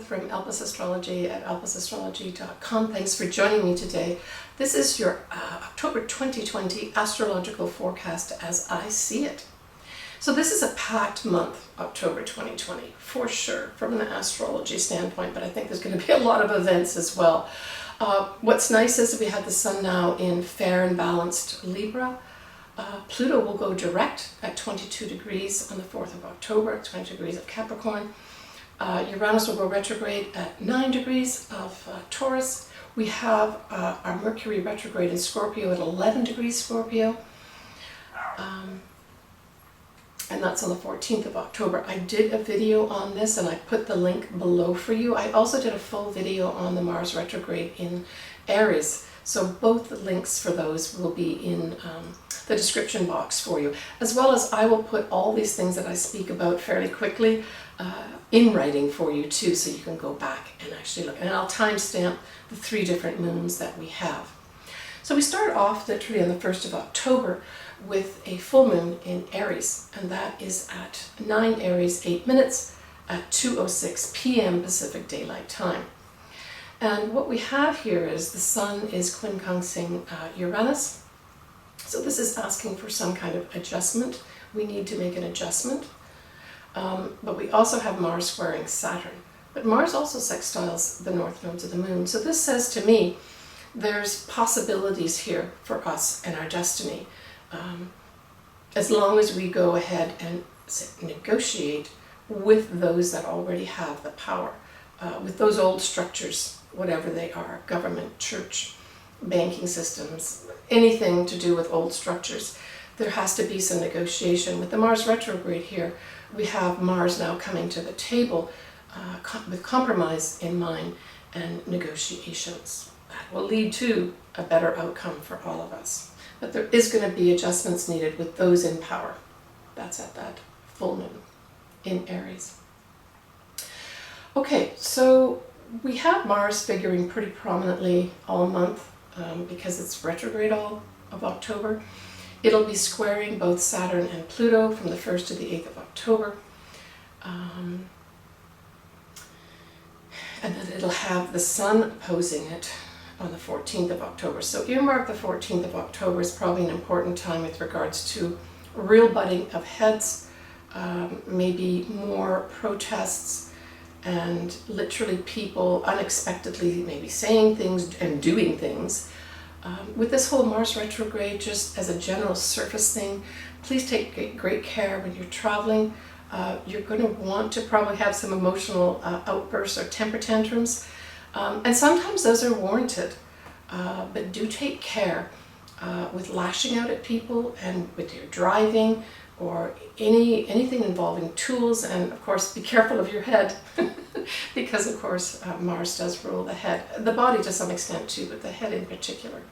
from Elpis Astrology at elpisastrology.com. Thanks for joining me today. This is your October 2020 astrological forecast as I see it. So this is a packed month, October 2020, for sure, from an astrology standpoint, but I think there's going to be a lot of events as well. What's nice is that we have the Sun now in fair and balanced Libra. Pluto will go direct at 22 degrees on the 4th of October, 20 degrees of Capricorn. Uranus will go retrograde at 9 degrees of Taurus. We have our Mercury retrograde in Scorpio at 11 degrees Scorpio. And that's on the 14th of October. I did a video on this and I put the link below for you. I also did a full video on the Mars retrograde in Aries. So both the links for those will be in the description box for you. As well as I will put all these things that I speak about fairly quickly in writing for you too, so you can go back and actually look. And I'll timestamp the 3 different moons that we have. So we start off literally on the 1st of October with a full moon in Aries, and that is at 9 Aries 8 minutes at 2:06 p.m. Pacific Daylight Time. And what we have here is the Sun is quincunxing Uranus. So this is asking for some kind of adjustment. We need to make an adjustment. But we also have Mars squaring Saturn. But Mars also sextiles the north nodes of the moon. So this says to me, there's possibilities here for us and our destiny. As long as we go ahead and negotiate with those that already have the power, with those old structures, whatever they are, government, church, banking systems, anything to do with old structures, there has to be some negotiation. With the Mars retrograde here, we have Mars now coming to the table with compromise in mind and negotiations. That will lead to a better outcome for all of us. But there is going to be adjustments needed with those in power. That's at that full moon in Aries. Okay, so we have Mars figuring pretty prominently all month because it's retrograde all of October. It'll be squaring both Saturn and Pluto from the 1st to the 8th of October. And then it'll have the Sun opposing it on the 14th of October. So earmark the 14th of October is probably an important time with regards to real butting of heads, maybe more protests, and literally people unexpectedly maybe saying things and doing things. With this whole Mars retrograde, just as a general surface thing, please take great care when you're traveling. You're going to want to probably have some emotional outbursts or temper tantrums. And sometimes those are warranted, but do take care with lashing out at people and with your driving or anything involving tools, and of course be careful of your head because of course Mars does rule the head, the body to some extent too, but the head in particular.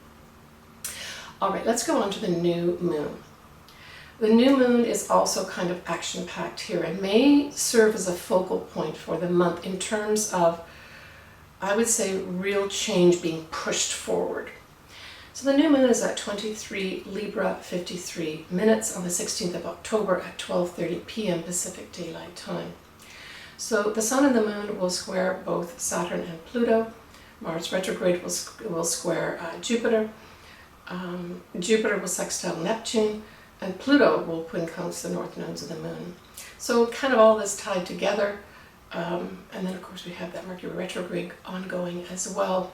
All right, let's go on to the new moon. The new moon is also kind of action-packed here and may serve as a focal point for the month in terms of, I would say, real change being pushed forward. So the new moon is at 23 Libra 53 minutes on the 16th of October at 12:30 p.m. Pacific Daylight Time. So the Sun and the Moon will square both Saturn and Pluto. Mars retrograde will square Jupiter. Jupiter will sextile Neptune, and Pluto will quincunx the north nodes of the moon. So kind of all this tied together. And then of course we have that Mercury retrograde ongoing as well,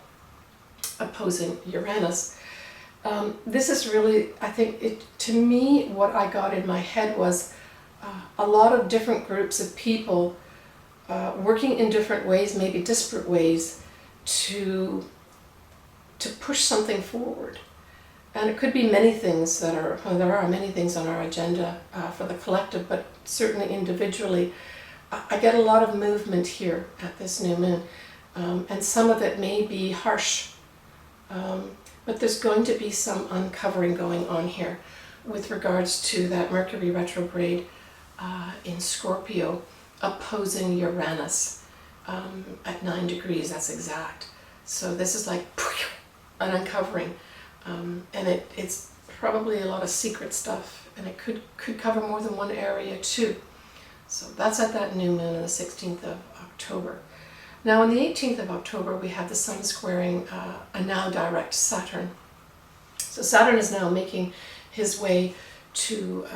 opposing Uranus. This is really, I think, to me, what I got in my head was a lot of different groups of people working in different ways, maybe disparate ways, to push something forward. And it could be many things there are many things on our agenda for the collective, but certainly individually. I get a lot of movement here at this new moon, and some of it may be harsh, but there's going to be some uncovering going on here with regards to that Mercury retrograde in Scorpio opposing Uranus at 9 degrees, that's exact. So this is like an uncovering, and it's probably a lot of secret stuff, and it could cover more than one area too. So that's at that new moon on the 16th of October. Now on the 18th of October, we have the Sun squaring a now direct Saturn. So Saturn is now making his way to,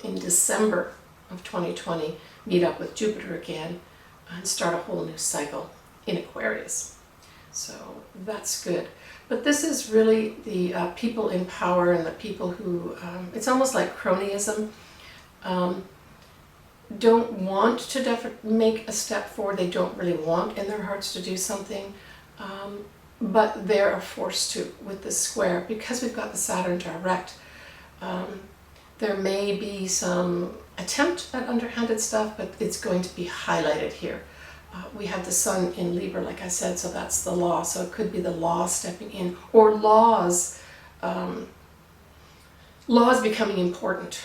in December of 2020, meet up with Jupiter again and start a whole new cycle in Aquarius. So that's good. But this is really the people in power and the people who, it's almost like cronyism, don't want to make a step forward. They don't really want in their hearts to do something, but they're forced to with this square because we've got the Saturn direct. There may be some attempt at underhanded stuff, but it's going to be highlighted here. We have the Sun in Libra, like I said, so that's the law. So it could be the law stepping in, or laws becoming important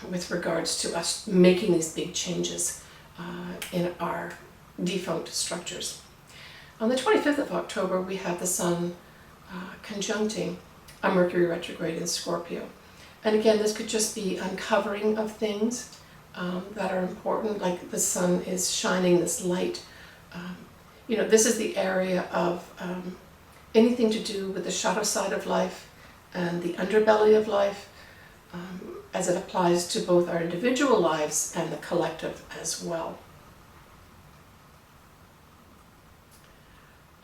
with regards to us making these big changes in our defunct structures. On the 25th of October, we have the Sun conjuncting a Mercury retrograde in Scorpio. And again, this could just be uncovering of things that are important, like the Sun is shining this light. You know, this is the area of anything to do with the shadow side of life and the underbelly of life, as it applies to both our individual lives and the collective as well.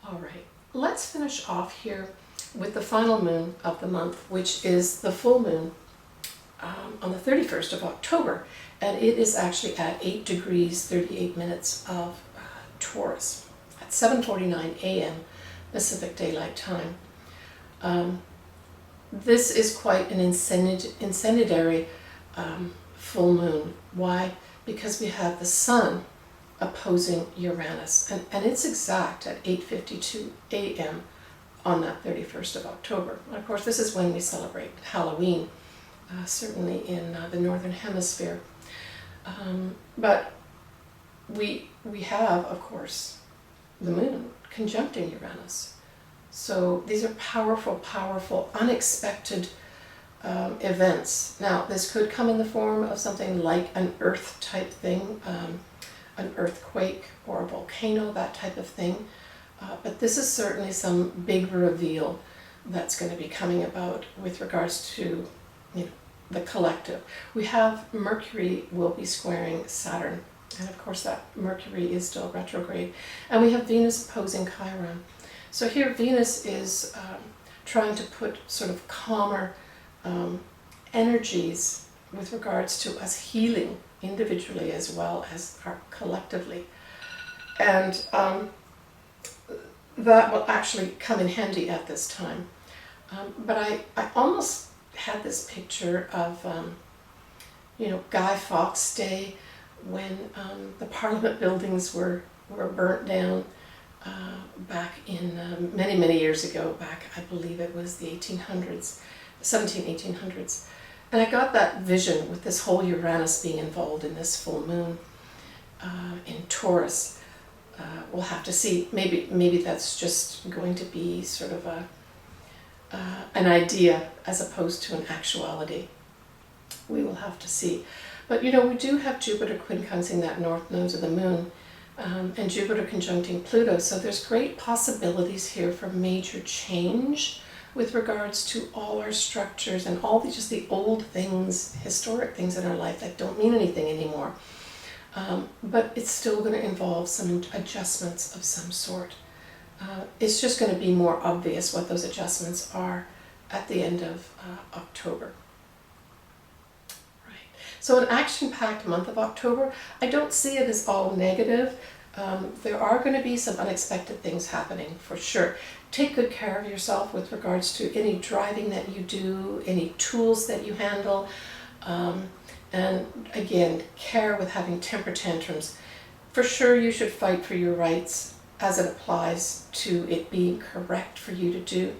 All right, let's finish off here with the final moon of the month, which is the full moon on the 31st of October, and it is actually at 8 degrees 38 minutes of Taurus at 7:49 a.m. Pacific Daylight Time. This is quite an incendiary full moon. Why? Because we have the Sun opposing Uranus, and it's exact at 8:52 a.m. on that 31st of October. And of course, this is when we celebrate Halloween, certainly in the Northern Hemisphere. But we have, of course, the moon conjuncting Uranus. So these are powerful, powerful, unexpected events. Now, this could come in the form of something like an earth type thing, an earthquake or a volcano, that type of thing. But this is certainly some big reveal that's going to be coming about with regards to, you know, the collective. We have Mercury will be squaring Saturn, and of course that Mercury is still retrograde. And we have Venus opposing Chiron. So here Venus is trying to put sort of calmer energies with regards to us healing individually as well as collectively. And that will actually come in handy at this time. But I almost had this picture of, you know, Guy Fawkes Day when the Parliament buildings were burnt down back in many, many years ago, back I believe it was the 1800s, 1800s. And I got that vision with this whole Uranus being involved in this full moon in Taurus. We'll have to see. Maybe that's just going to be sort of an idea as opposed to an actuality. We will have to see. But you know, we do have Jupiter quincunxing that north node of the moon, and Jupiter conjuncting Pluto. So there's great possibilities here for major change with regards to all our structures and all just the old things, historic things in our life that don't mean anything anymore. But it's still going to involve some adjustments of some sort. It's just going to be more obvious what those adjustments are at the end of October. Right. So an action-packed month of October, I don't see it as all negative. There are going to be some unexpected things happening for sure. Take good care of yourself with regards to any driving that you do, any tools that you handle. And again, care with having temper tantrums. For sure, you should fight for your rights as it applies to it being correct for you to do.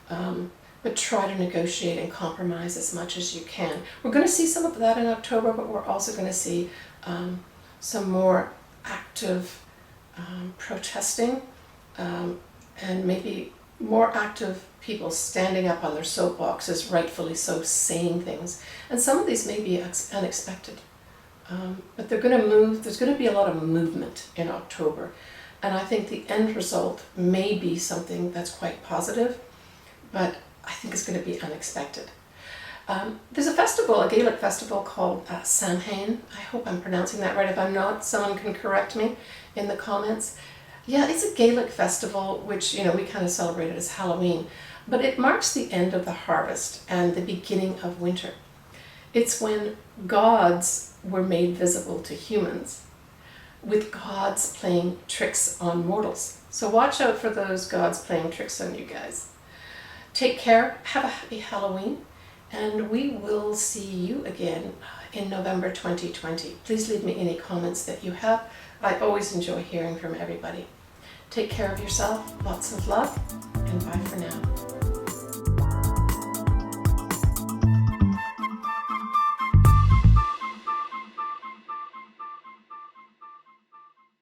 But try to negotiate and compromise as much as you can. We're going to see some of that in October, but we're also going to see some more active protesting and maybe more active people standing up on their soapboxes, rightfully so, saying things. And some of these may be unexpected, but they're going to move. There's going to be a lot of movement in October. and I think the end result may be something that's quite positive, but I think it's going to be unexpected. There's a festival, a Gaelic festival called Samhain. I hope I'm pronouncing that right. If I'm not, someone can correct me in the comments. Yeah, it's a Gaelic festival, which, we kind of celebrate it as Halloween, but it marks the end of the harvest and the beginning of winter. It's when gods were made visible to humans, with gods playing tricks on mortals. So watch out for those gods playing tricks on you guys. Take care, have a happy Halloween, and we will see you again in November 2020. Please leave me any comments that you have. I always enjoy hearing from everybody. Take care of yourself, lots of love, and bye for now.